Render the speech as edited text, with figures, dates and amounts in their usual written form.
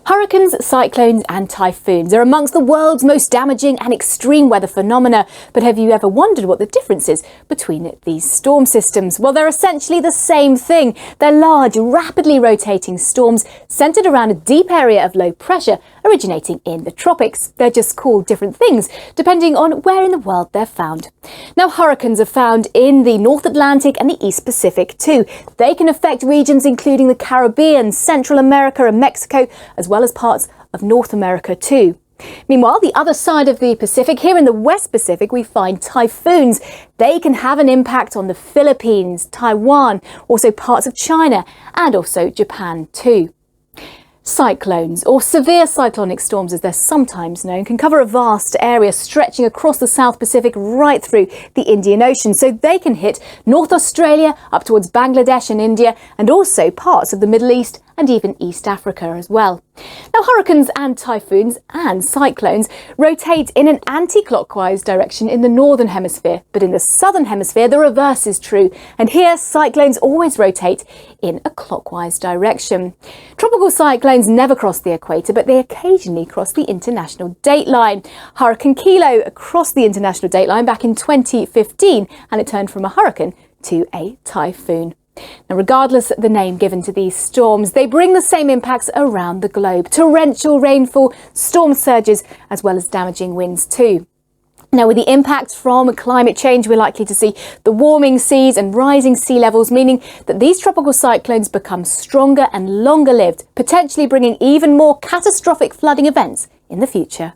Hurricanes, cyclones and typhoons are amongst the world's most damaging and extreme weather phenomena. But have you ever wondered what the difference is between these storm systems? Well, they're essentially the same thing. They're large, rapidly rotating storms centered around a deep area of low pressure originating in the tropics. They're just called different things depending on where in the world they're found. Now, hurricanes are found in the North Atlantic and the East Pacific too. They can affect regions including the Caribbean, Central America and Mexico, as well as parts of North America too. Meanwhile, the other side of the Pacific, here in the West Pacific, we find typhoons. They can have an impact on the Philippines, Taiwan, also parts of China and also Japan too. Cyclones, or severe cyclonic storms as they're sometimes known, can cover a vast area stretching across the South Pacific right through the Indian Ocean. So they can hit North Australia up towards Bangladesh and India, and also parts of the Middle East and even East Africa as well. Now, hurricanes and typhoons and cyclones rotate in an anti-clockwise direction in the northern hemisphere, but in the southern hemisphere the reverse is true, and here cyclones always rotate in a clockwise direction. Tropical cyclones never cross the equator, but they occasionally cross the international dateline. Hurricane Kilo crossed the international dateline back in 2015, and it turned from a hurricane to a typhoon. Now, regardless of the name given to these storms, they bring the same impacts around the globe. Torrential rainfall, storm surges, as well as damaging winds too. Now, with the impact from climate change, we're likely to see the warming seas and rising sea levels, meaning that these tropical cyclones become stronger and longer lived, potentially bringing even more catastrophic flooding events in the future.